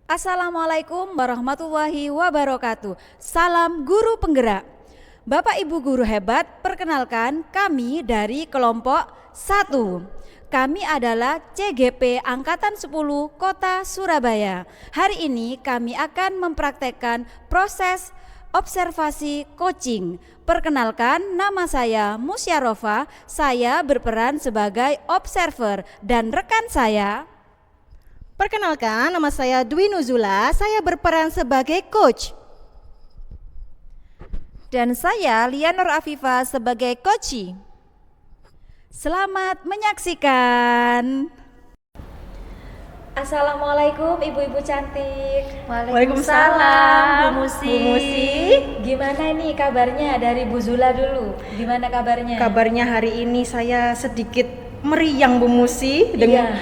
Assalamualaikum warahmatullahi wabarakatuh. Salam guru penggerak. Bapak Ibu guru hebat, perkenalkan kami dari kelompok 1. Kami adalah CGP Angkatan 10 Kota Surabaya. Hari ini kami akan mempraktekkan proses observasi coaching. Perkenalkan, nama saya Musyarofa. Saya berperan sebagai observer dan rekan saya. Perkenalkan, nama saya Dwi Nuzula, saya berperan sebagai coach. Dan saya Lianur Afifa sebagai coachee. Selamat menyaksikan. Assalamualaikum ibu-ibu cantik. Waalaikumsalam, Bu Musi. Gimana nih kabarnya dari Bu Zula dulu? Gimana kabarnya? Kabarnya hari ini saya sedikit meriang Bu Musi Iya,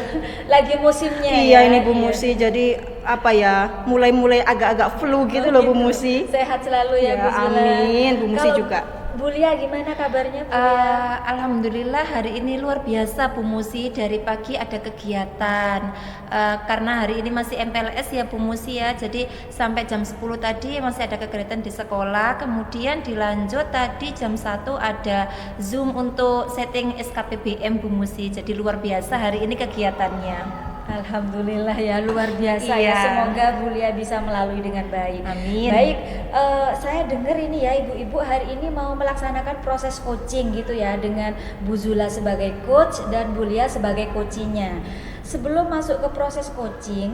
lagi musimnya. Iya, ya? ini Bu Musi, jadi apa ya, mulai agak-agak flu gitu loh Bu Musi. Sehat selalu ya, Bu Zula. Amin, Bu Musi Kalau juga. Bu Lia gimana kabarnya Bu Lia? Alhamdulillah hari ini luar biasa Bu Musi, dari pagi ada kegiatan karena hari ini masih MPLS ya Bu Musi ya, jadi sampai jam 10 tadi masih ada kegiatan di sekolah, kemudian dilanjut tadi jam 1 ada Zoom untuk setting SKPBM Bu Musi, jadi luar biasa hari ini kegiatannya. Alhamdulillah ya, luar biasa Iya. ya. Semoga Bu Lia bisa melalui dengan baik. Amin. Baik, saya dengar ini ya ibu-ibu hari ini mau melaksanakan proses coaching gitu ya, dengan Bu Zula sebagai coach dan Bu Lia sebagai coachingnya. Sebelum masuk ke proses coaching,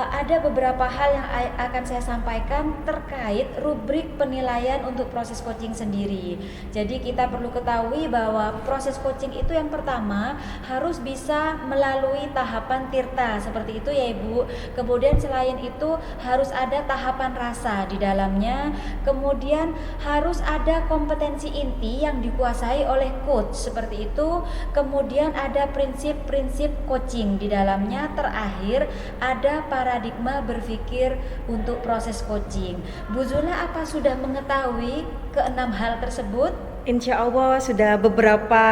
ada beberapa hal yang akan saya sampaikan terkait rubrik penilaian untuk proses coaching sendiri. Jadi kita perlu ketahui bahwa proses coaching itu yang pertama harus bisa melalui tahapan tirta, seperti itu ya Ibu. Kemudian selain itu harus ada tahapan rasa di dalamnya. Kemudian harus ada kompetensi inti yang dikuasai oleh coach, seperti itu. Kemudian ada prinsip-prinsip coaching di dalamnya. Terakhir ada paradigma berpikir untuk proses coaching. Bu Zula, apa sudah mengetahui keenam hal tersebut? Insya Allah sudah beberapa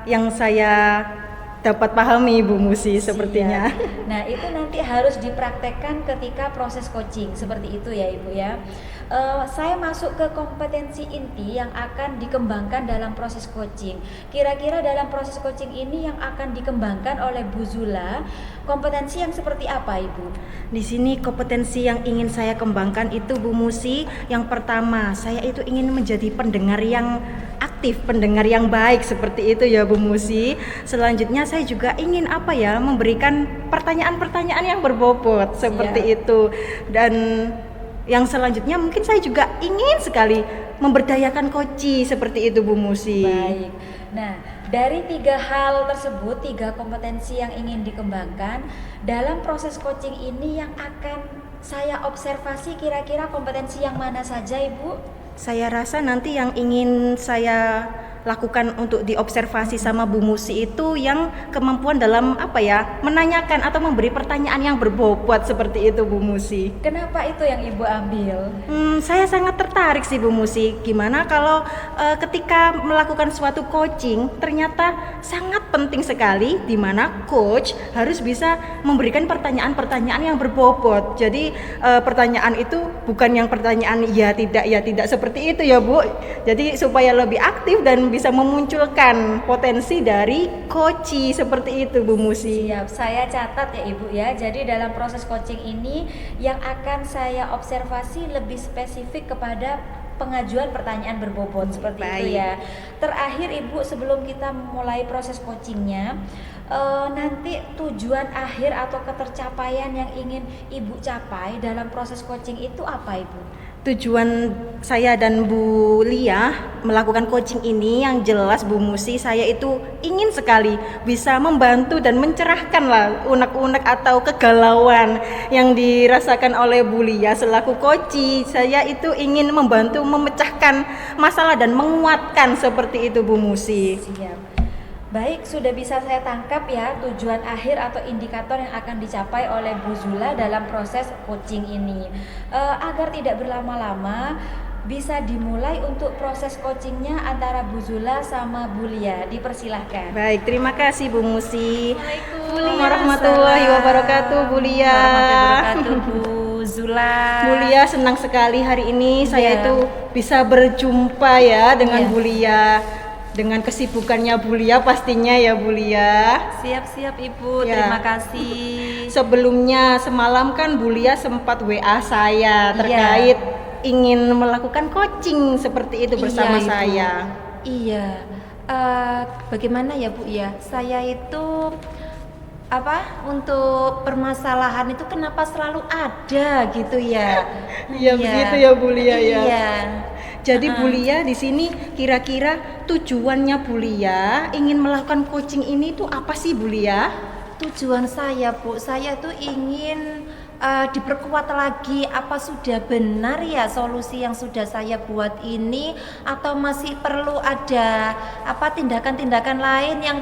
yang saya dapat pahami Bu Musi sepertinya. Siap. Nah itu nanti harus dipraktekkan ketika proses coaching, seperti itu ya Ibu ya. Saya masuk ke kompetensi inti yang akan dikembangkan dalam proses coaching. Kira-kira dalam proses coaching ini yang akan dikembangkan oleh Bu Zula, kompetensi yang seperti apa Ibu? Di sini kompetensi yang ingin saya kembangkan itu Bu Musi, yang pertama saya itu ingin menjadi pendengar yang aktif, pendengar yang baik, seperti itu ya Bu Musi. Selanjutnya saya juga ingin memberikan pertanyaan-pertanyaan yang berbobot seperti itu. Dan yang selanjutnya mungkin saya juga ingin sekali memberdayakan coaching seperti itu Bu Musi. Baik. Nah, dari 3 hal tersebut, 3 kompetensi yang ingin dikembangkan dalam proses coaching ini yang akan saya observasi, kira-kira kompetensi yang mana saja Ibu? Saya rasa nanti yang ingin saya lakukan untuk diobservasi sama Bu Musi itu yang kemampuan dalam menanyakan atau memberi pertanyaan yang berbobot seperti itu Bu Musi. Kenapa itu yang Ibu ambil? Saya sangat tertarik sih Bu Musi. Gimana kalau ketika melakukan suatu coaching ternyata sangat penting sekali di mana coach harus bisa memberikan pertanyaan-pertanyaan yang berbobot. Jadi pertanyaan itu bukan yang pertanyaan ya tidak seperti itu ya Bu. Jadi supaya lebih aktif dan bisa memunculkan potensi dari coaching seperti itu Bu Musi. Siap, saya catat ya Ibu ya. Jadi dalam proses coaching ini yang akan saya observasi lebih spesifik kepada pengajuan pertanyaan berbobot seperti itu ya. Terakhir Ibu, sebelum kita mulai proses coachingnya, nanti tujuan akhir atau ketercapaian yang ingin Ibu capai dalam proses coaching itu apa Ibu? Tujuan saya dan Bu Lia melakukan coaching ini yang jelas Bu Musi, saya itu ingin sekali bisa membantu dan mencerahkan lah unek-unek atau kegalauan yang dirasakan oleh Bu Lia selaku coaching. Saya itu ingin membantu memecahkan masalah dan menguatkan seperti itu Bu Musi. Siap. Baik, sudah bisa saya tangkap ya tujuan akhir atau indikator yang akan dicapai oleh Bu Zula dalam proses coaching ini. Agar tidak berlama-lama, bisa dimulai untuk proses coachingnya antara Bu Zula sama Bu Lia. Dipersilahkan. Baik, terima kasih Bu Musi. Assalamualaikum Warahmatullahi wabarakatuh Bu Lia. Warahmatullahi wabarakatuh Bu. Zula. Bu Lia, senang sekali hari ini saya Iya. itu bisa berjumpa ya dengan Iya. Bu Lia. Dengan kesibukannya Bu Lia pastinya ya Bu Lia. Siap-siap Ibu, Ya. terima kasih. Sebelumnya semalam kan Bu Lia sempat WA saya terkait ingin melakukan coaching seperti itu bersama Iya, Ibu. saya. Iya. Bagaimana ya Bu ya? Saya itu untuk permasalahan itu kenapa selalu ada gitu ya? Iya, begitu ya, Bu Lia, ya. Iya. Jadi Bu Lia di sini kira-kira tujuannya Bu Lia ingin melakukan coaching ini tuh apa sih Bu Lia? Tujuan saya Bu, saya tuh ingin diperkuat lagi, apa sudah benar ya solusi yang sudah saya buat ini, atau masih perlu ada tindakan-tindakan lain yang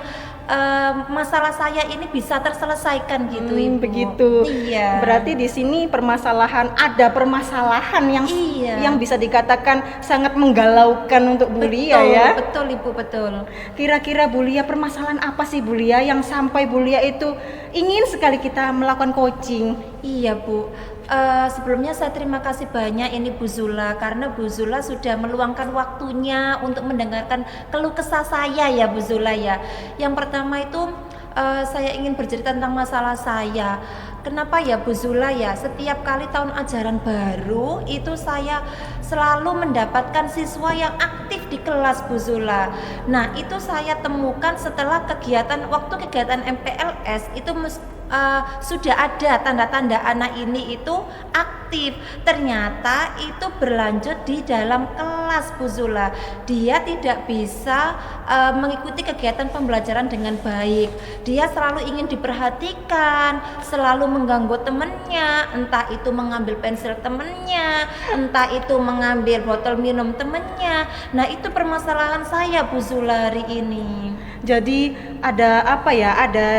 masalah saya ini bisa terselesaikan gitu Ibu. Begitu. Iya. Berarti di sini ada permasalahan yang Iya. yang bisa dikatakan sangat menggalaukan untuk Bu Lia ya. Betul Ibu, betul. Kira-kira Bu Lia, permasalahan apa sih Bu Lia yang sampai Bu Lia itu ingin sekali kita melakukan coaching? Iya Bu, sebelumnya saya terima kasih banyak ini Bu Zula, karena Bu Zula sudah meluangkan waktunya untuk mendengarkan keluh kesah saya ya Bu Zula ya. Yang pertama itu saya ingin bercerita tentang masalah saya. Kenapa ya Bu Zula ya, setiap kali tahun ajaran baru itu saya selalu mendapatkan siswa yang aktif di kelas Bu Zula. Nah itu saya temukan setelah waktu kegiatan MPLS itu sudah ada tanda-tanda anak ini itu aktif. Ternyata itu berlanjut di dalam kelas Bu Zula. Dia tidak bisa mengikuti kegiatan pembelajaran dengan baik. Dia selalu ingin diperhatikan, selalu mengganggu temennya, entah itu mengambil pensil temennya, entah itu mengambil botol minum temennya. Nah itu permasalahan saya Bu Zula hari ini. Jadi ada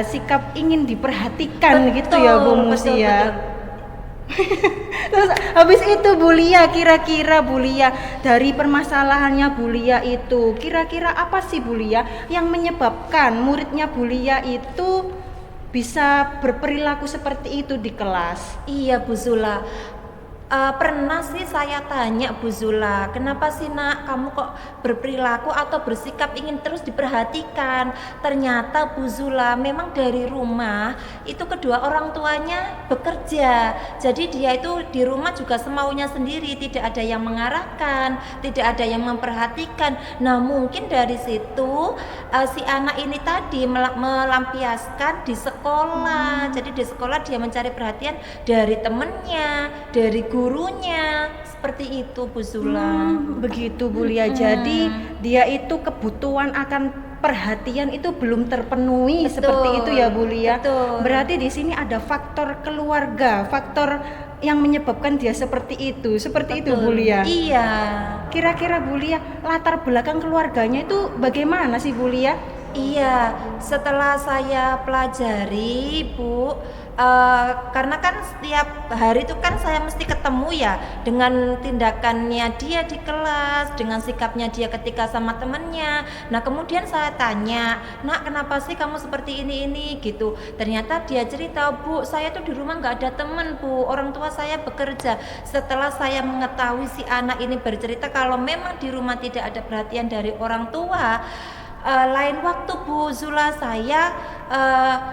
sikap ingin diperhatikan gitu ya Bu Musi ya. Terus habis itu Bu Lia, kira-kira Bu Lia dari permasalahannya Bu Lia itu kira-kira apa sih Bu Lia yang menyebabkan muridnya Bu Lia itu bisa berperilaku seperti itu di kelas? Iya Bu Zula. Pernah sih saya tanya Bu Zula, kenapa sih nak kamu kok berperilaku atau bersikap ingin terus diperhatikan? Ternyata Bu Zula memang dari rumah itu kedua orang tuanya bekerja, jadi dia itu di rumah juga semaunya sendiri, tidak ada yang mengarahkan, tidak ada yang memperhatikan. Nah mungkin dari situ si anak ini tadi melampiaskan di sekolah. Jadi di sekolah dia mencari perhatian dari temennya, dari gurunya, seperti itu Bu Zula. Begitu Bu Lia. Jadi dia itu kebutuhan akan perhatian itu belum terpenuhi. Betul. Seperti itu ya Bu Lia. Betul. Berarti di sini ada faktor keluarga, faktor yang menyebabkan dia seperti itu. Seperti itu Bu Lia. Iya. Kira-kira Bu Lia, latar belakang keluarganya itu bagaimana sih Bu Lia? Iya, setelah saya pelajari Bu, karena kan setiap hari itu kan saya mesti ketemu ya dengan tindakannya dia di kelas, dengan sikapnya dia ketika sama temennya. Nah kemudian saya tanya, nak kenapa sih kamu seperti ini gitu. Ternyata dia cerita, Bu saya tuh di rumah nggak ada temen Bu, orang tua saya bekerja. Setelah saya mengetahui si anak ini bercerita kalau memang di rumah tidak ada perhatian dari orang tua, lain waktu Bu Zula saya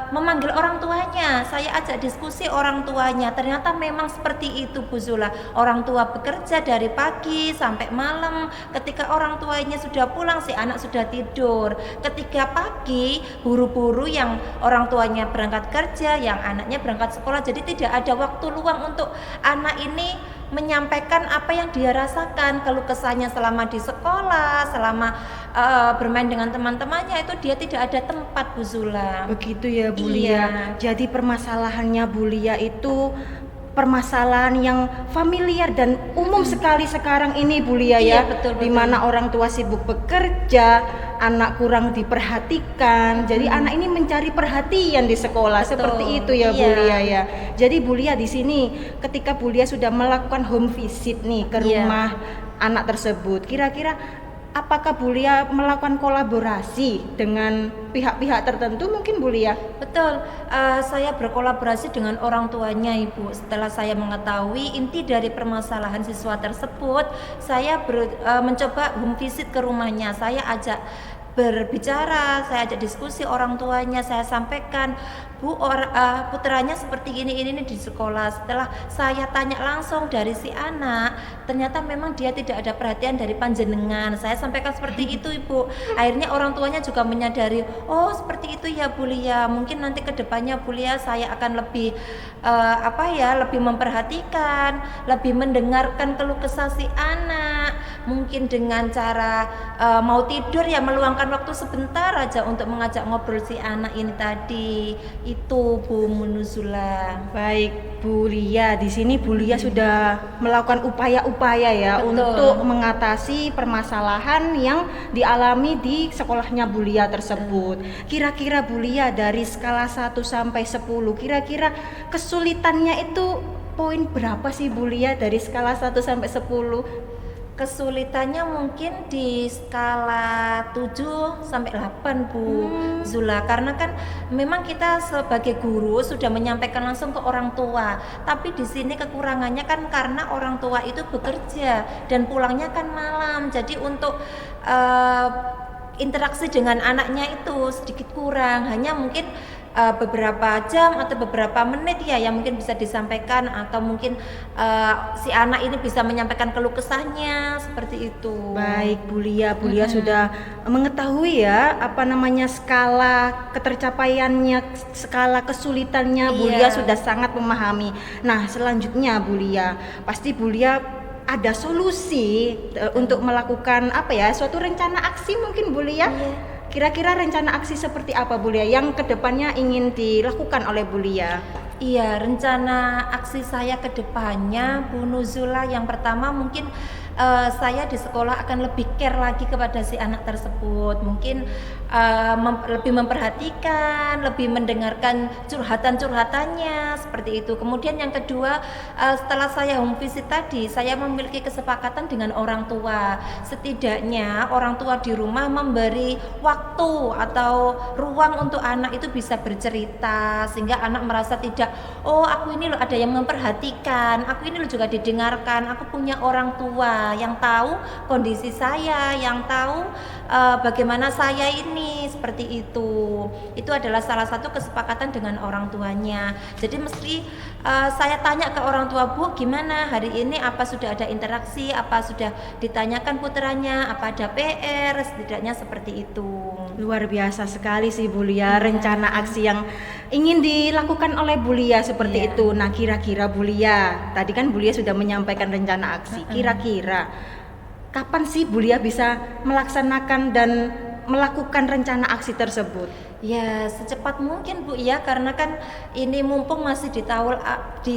memanggil orang tuanya, saya ajak diskusi orang tuanya. Ternyata memang seperti itu Bu Zula, orang tua bekerja dari pagi sampai malam. Ketika orang tuanya sudah pulang si anak sudah tidur. Ketika pagi buru-buru yang orang tuanya berangkat kerja, yang anaknya berangkat sekolah. Jadi tidak ada waktu luang untuk anak ini menyampaikan apa yang dia rasakan, keluh kesahnya selama di sekolah, selama bermain dengan teman-temannya, itu dia tidak ada tempat Bu Zula. Begitu ya Bu Iya. Lia. Jadi permasalahannya Bu Lia itu permasalahan yang familiar dan umum sekali sekarang ini Bu Lia ya. Iya, betul. Di mana orang tua sibuk bekerja, anak kurang diperhatikan. Jadi anak ini mencari perhatian di sekolah. Betul. Seperti itu ya Bu Iya. Lia ya. Jadi Bu Lia di sini ketika Bu Lia sudah melakukan home visit nih ke Iya. rumah anak tersebut, kira-kira apakah Bu Lia melakukan kolaborasi dengan pihak-pihak tertentu mungkin Bu Lia? Betul, saya berkolaborasi dengan orang tuanya Ibu. Setelah saya mengetahui inti dari permasalahan siswa tersebut, saya mencoba home visit ke rumahnya. Saya ajak berbicara, saya ajak diskusi orang tuanya, saya sampaikan, Bu, putranya seperti ini nih di sekolah. Setelah saya tanya langsung dari si anak, ternyata memang dia tidak ada perhatian dari panjenengan. Saya sampaikan seperti itu Ibu. Akhirnya orang tuanya juga menyadari, oh seperti itu ya Bu Lia. Mungkin nanti kedepannya Bu Lia saya akan lebih lebih memperhatikan, lebih mendengarkan keluh kesah si anak. Mungkin dengan cara mau tidur ya meluangkan waktu sebentar aja untuk mengajak ngobrol si anak ini tadi. Itu Bu Munuzula. Baik Bu Lia, di sini Bu Lia sudah melakukan upaya-upaya ya Betul. untuk mengatasi permasalahan yang dialami di sekolahnya Bu Lia tersebut. Kira-kira Bu Lia dari skala 1 sampai 10, kira-kira kesulitannya itu poin berapa sih Bu Lia dari skala 1 sampai 10? Kesulitannya mungkin di skala 7 sampai 8 Bu Zula, karena kan memang kita sebagai guru sudah menyampaikan langsung ke orang tua, tapi di sini kekurangannya kan karena orang tua itu bekerja dan pulangnya kan malam, jadi untuk interaksi dengan anaknya itu sedikit kurang, hanya mungkin beberapa jam atau beberapa menit ya yang mungkin bisa disampaikan, atau mungkin si anak ini bisa menyampaikan keluh kesahnya seperti itu. Baik Bu Lia sudah mengetahui ya skala ketercapaiannya, skala kesulitannya. Bu Lia Iya. sudah sangat memahami. Nah selanjutnya Bu Lia, pasti Bu Lia ada solusi untuk melakukan suatu rencana aksi mungkin Bu Lia. Iya. Kira-kira rencana aksi seperti apa Bu Lia yang kedepannya ingin dilakukan oleh Bu Lia? Iya, rencana aksi saya ke depannya Bu Nuzula, yang pertama mungkin saya di sekolah akan lebih care lagi kepada si anak tersebut. Mungkin lebih memperhatikan, lebih mendengarkan curhatan-curhatannya seperti itu. Kemudian yang kedua, setelah saya home visit tadi, saya memiliki kesepakatan dengan orang tua. Setidaknya orang tua di rumah memberi waktu atau ruang untuk anak itu bisa bercerita, sehingga anak merasa tidak, oh aku ini loh ada yang memperhatikan, aku ini loh juga didengarkan, aku punya orang tua yang tahu kondisi saya, yang tahu bagaimana saya ini, seperti itu. Itu adalah salah satu kesepakatan dengan orang tuanya. Jadi mesti saya tanya ke orang tua, Bu gimana hari ini, apa sudah ada interaksi, apa sudah ditanyakan putranya, apa ada PR, setidaknya seperti itu. Luar biasa sekali sih Bu Lia, rencana aksi yang ingin dilakukan oleh Bu Lia seperti Iya. itu. Nah kira-kira Bu Lia, tadi kan Bu Lia sudah menyampaikan rencana aksi. Kira-kira kapan sih Bu Lia bisa melaksanakan dan melakukan rencana aksi tersebut? Ya secepat mungkin Bu ya, karena kan ini mumpung masih di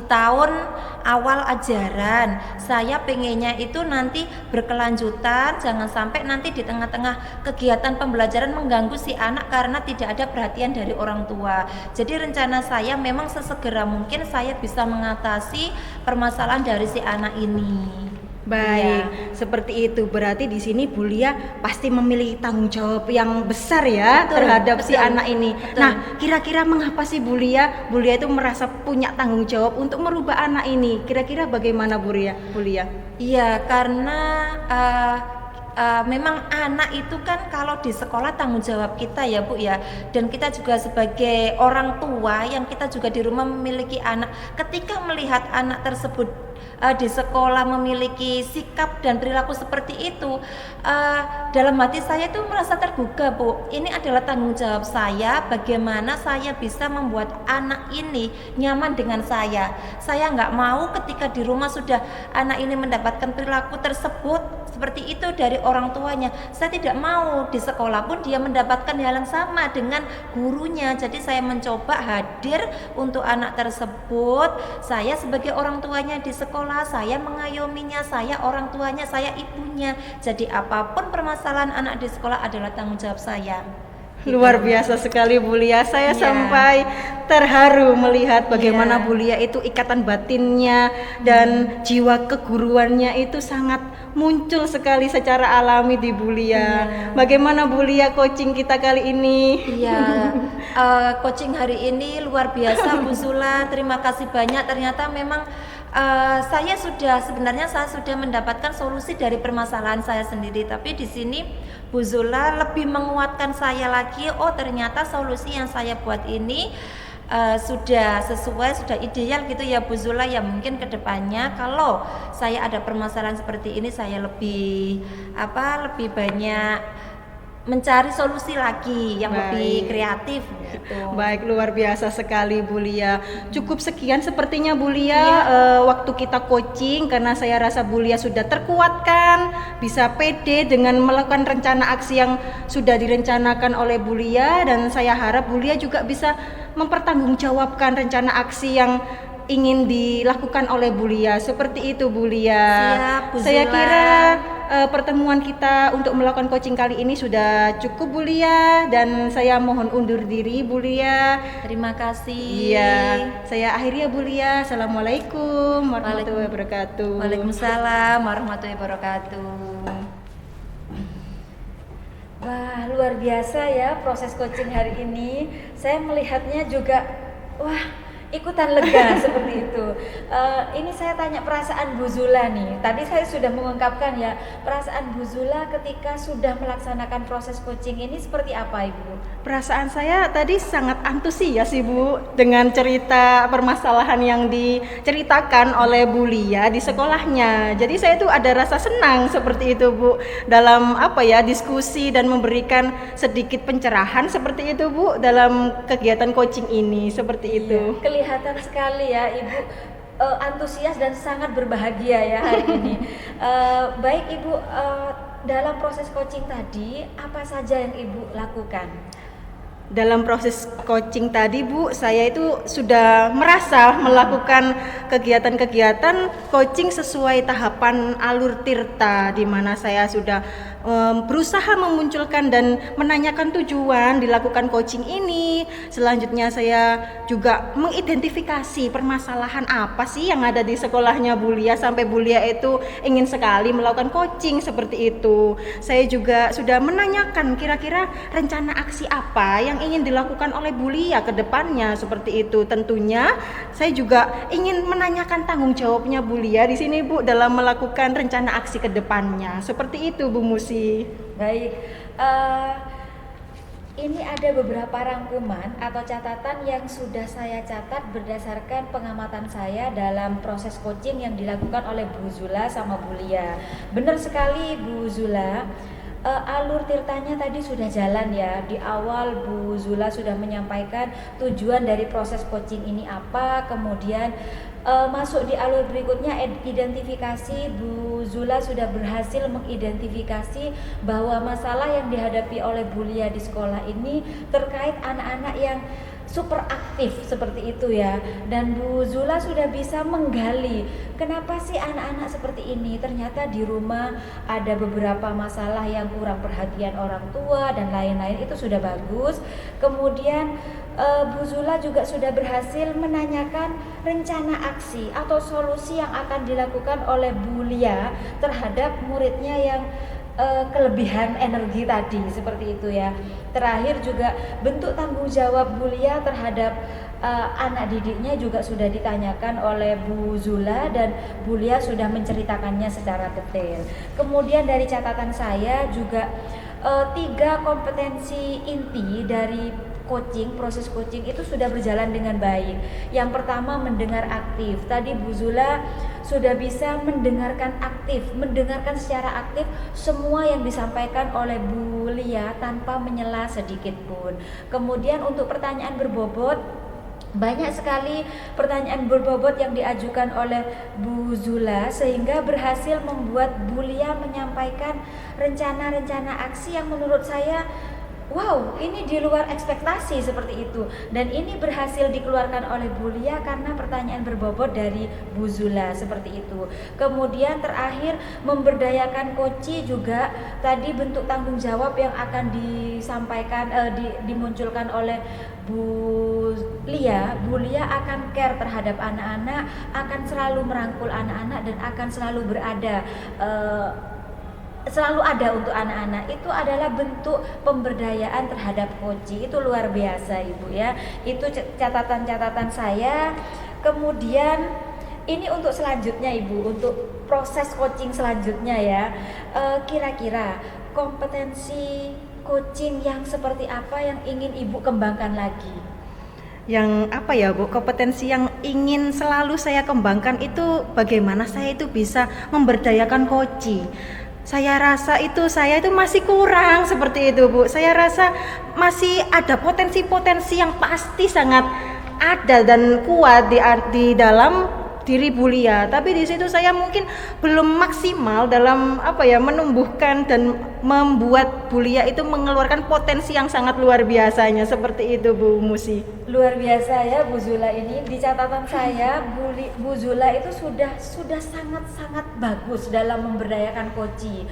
tahun awal ajaran. Saya pengennya itu nanti berkelanjutan, jangan sampai nanti di tengah-tengah kegiatan pembelajaran mengganggu si anak karena tidak ada perhatian dari orang tua. Jadi rencana saya memang sesegera mungkin saya bisa mengatasi permasalahan dari si anak ini. Baik, seperti itu. Berarti di sini Bu Lia pasti memiliki tanggung jawab yang besar ya Betul, terhadap si betul, anak ini. betul. Nah, kira-kira mengapa sih Bu Lia itu merasa punya tanggung jawab untuk merubah anak ini? Kira-kira bagaimana Bu Lia? Iya, karena memang anak itu kan kalau di sekolah tanggung jawab kita ya Bu ya, dan kita juga sebagai orang tua yang kita juga di rumah memiliki anak, ketika melihat anak tersebut di sekolah memiliki sikap dan perilaku seperti itu, dalam hati saya itu merasa tergugah Bu. Ini adalah tanggung jawab saya, bagaimana saya bisa membuat anak ini nyaman dengan saya. Saya nggak mau ketika di rumah sudah anak ini mendapatkan perilaku tersebut seperti itu dari orang tuanya, saya tidak mau di sekolah pun dia mendapatkan hal yang sama dengan gurunya. Jadi saya mencoba hadir untuk anak tersebut. Saya sebagai orang tuanya di sekolah, saya mengayominya, saya orang tuanya, saya ibunya. Jadi apapun permasalahan anak di sekolah adalah tanggung jawab saya. Luar biasa sekali Bu Lia. Saya Iya. sampai terharu melihat bagaimana Iya. Bu Lia itu ikatan batinnya dan jiwa keguruannya itu sangat muncul sekali secara alami di Bu Lia. Bagaimana Bu Lia coaching kita kali ini? Iya, coaching hari ini luar biasa Bu Zula. Terima kasih banyak. Ternyata memang saya sudah mendapatkan solusi dari permasalahan saya sendiri. Tapi di sini Bu Zula lebih menguatkan saya lagi. Oh, ternyata solusi yang saya buat ini sudah sesuai, sudah ideal gitu ya Bu Zula. Ya mungkin kedepannya kalau saya ada permasalahan seperti ini, saya lebih banyak mencari solusi lagi yang lebih kreatif gitu. Baik, luar biasa sekali Bu Lia. Cukup sekian sepertinya Bu Lia waktu kita coaching, karena saya rasa Bu Lia sudah terkuatkan, bisa pede dengan melakukan rencana aksi yang sudah direncanakan oleh Bu Lia, dan saya harap Bu Lia juga bisa mempertanggungjawabkan rencana aksi yang ingin dilakukan oleh Bu Lia. Seperti itu Bu Lia. Siap, Bu Saya Zula. kira pertemuan kita untuk melakukan coaching kali ini sudah cukup Bu Lia, dan saya mohon undur diri Bu Lia. Terima kasih. Iya, saya akhiri ya Bu Lia. Assalamualaikum warahmatullahi wabarakatuh. Waalaikumsalam warahmatullahi wabarakatuh. Wah, luar biasa ya proses coaching hari ini. Saya melihatnya juga, wah, ikutan lega seperti itu. Ini saya tanya perasaan Bu Zula nih. Tadi saya sudah mengungkapkan ya, perasaan Bu Zula ketika sudah melaksanakan proses coaching ini seperti apa Ibu? Perasaan saya tadi sangat antusias Ibu dengan cerita permasalahan yang diceritakan oleh Bu Lia di sekolahnya. Jadi saya tuh ada rasa senang seperti itu Bu, dalam diskusi dan memberikan sedikit pencerahan seperti itu Bu dalam kegiatan coaching ini, seperti itu. Kelihatan sekali ya Ibu antusias dan sangat berbahagia ya hari ini. Baik Ibu, dalam proses coaching tadi apa saja yang Ibu lakukan? Dalam proses coaching tadi Bu, saya itu sudah merasa melakukan kegiatan-kegiatan coaching sesuai tahapan alur tirta, di mana saya sudah berusaha memunculkan dan menanyakan tujuan dilakukan coaching ini. Selanjutnya saya juga mengidentifikasi permasalahan apa sih yang ada di sekolahnya Bu Lia sampai Bu Lia itu ingin sekali melakukan coaching seperti itu. Saya juga sudah menanyakan kira-kira rencana aksi apa yang ingin dilakukan oleh Bu Lia ke depannya seperti itu. Tentunya saya juga ingin menanyakan tanggung jawabnya Bu Lia di sini Bu dalam melakukan rencana aksi ke depannya. Seperti itu Bu Musi. Baik, ini ada beberapa rangkuman atau catatan yang sudah saya catat berdasarkan pengamatan saya dalam proses coaching yang dilakukan oleh Bu Zula sama Bu Lia. Benar sekali Bu Zula, alur tirtanya tadi sudah jalan ya. Di awal Bu Zula sudah menyampaikan tujuan dari proses coaching ini apa, kemudian masuk di alur berikutnya identifikasi. Bu Zula sudah berhasil mengidentifikasi bahwa masalah yang dihadapi oleh Bu Lia di sekolah ini terkait anak-anak yang super aktif seperti itu ya, dan Bu Zula sudah bisa menggali kenapa sih anak-anak seperti ini. Ternyata di rumah ada beberapa masalah yang kurang perhatian orang tua dan lain-lain, itu sudah bagus. Kemudian Bu Zula juga sudah berhasil menanyakan rencana aksi atau solusi yang akan dilakukan oleh Bu Lia terhadap muridnya yang kelebihan energi tadi seperti itu ya. Terakhir juga bentuk tanggung jawab Bu Lia terhadap anak didiknya juga sudah ditanyakan oleh Bu Zula, dan Bu Lia sudah menceritakannya secara detail. Kemudian dari catatan saya juga 3 kompetensi inti dari proses coaching itu sudah berjalan dengan baik. Yang pertama, mendengar aktif. Tadi Bu Zula sudah bisa mendengarkan secara aktif semua yang disampaikan oleh Bu Lia tanpa menyela sedikit pun. Kemudian untuk pertanyaan berbobot, banyak sekali pertanyaan berbobot yang diajukan oleh Bu Zula sehingga berhasil membuat Bu Lia menyampaikan rencana-rencana aksi yang menurut saya wow, ini di luar ekspektasi seperti itu. Dan ini berhasil dikeluarkan oleh Bu Lia karena pertanyaan berbobot dari Bu Zula seperti itu. Kemudian terakhir memberdayakan koci juga, tadi bentuk tanggung jawab yang akan disampaikan dimunculkan oleh Bu Lia. Bu Lia akan care terhadap anak-anak, akan selalu merangkul anak-anak dan akan selalu selalu ada untuk anak-anak. Itu adalah bentuk pemberdayaan terhadap koci. Itu luar biasa Ibu ya. Itu catatan-catatan saya. Kemudian ini untuk selanjutnya Ibu, untuk proses coaching selanjutnya ya. Kira-kira kompetensi coaching yang seperti apa yang ingin Ibu kembangkan lagi? Yang apa ya Bu, kompetensi yang ingin selalu saya kembangkan itu bagaimana saya itu bisa memberdayakan koci. Saya rasa saya itu masih kurang seperti itu Bu. Saya rasa masih ada potensi-potensi yang pasti sangat ada dan kuat di dalam diri Bu Lia. Tapi di situ saya mungkin belum maksimal dalam menumbuhkan dan membuat Bu Lia itu mengeluarkan potensi yang sangat luar biasanya seperti itu Bu Musi. Luar biasa ya Bu Zula ini. Di catatan saya Bu Zula itu sudah sangat bagus dalam memberdayakan koci.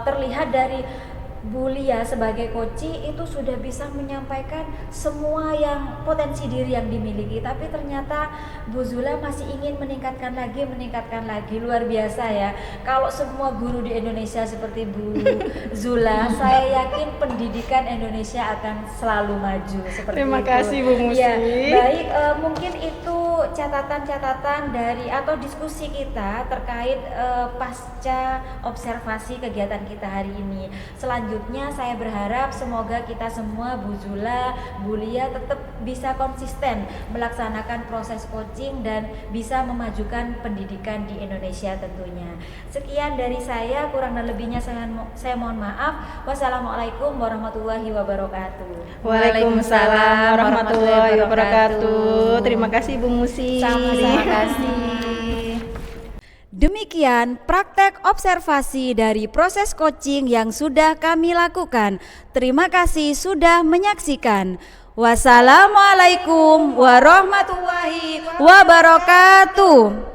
Terlihat dari Bu Lia sebagai koci itu sudah bisa menyampaikan semua yang potensi diri yang dimiliki, tapi ternyata Bu Zula masih ingin meningkatkan lagi. Luar biasa ya. Kalau semua guru di Indonesia seperti Bu Zula, saya yakin pendidikan Indonesia akan selalu maju seperti Terima itu. kasih Bu Musi. Ya, baik, mungkin itu catatan-catatan dari atau diskusi kita terkait pasca observasi kegiatan kita hari ini. Selanjutnya saya berharap semoga kita semua, Bu Zula, Bu Lia tetap bisa konsisten melaksanakan proses coaching dan bisa memajukan pendidikan di Indonesia tentunya. Sekian dari saya, kurang dan lebihnya saya mohon maaf. Wassalamualaikum warahmatullahi wabarakatuh. Waalaikumsalam warahmatullahi wabarakatuh. Terima kasih Bu Musi. Terima kasih. Demikian praktek observasi dari proses coaching yang sudah kami lakukan. Terima kasih sudah menyaksikan. Wassalamualaikum warahmatullahi wabarakatuh.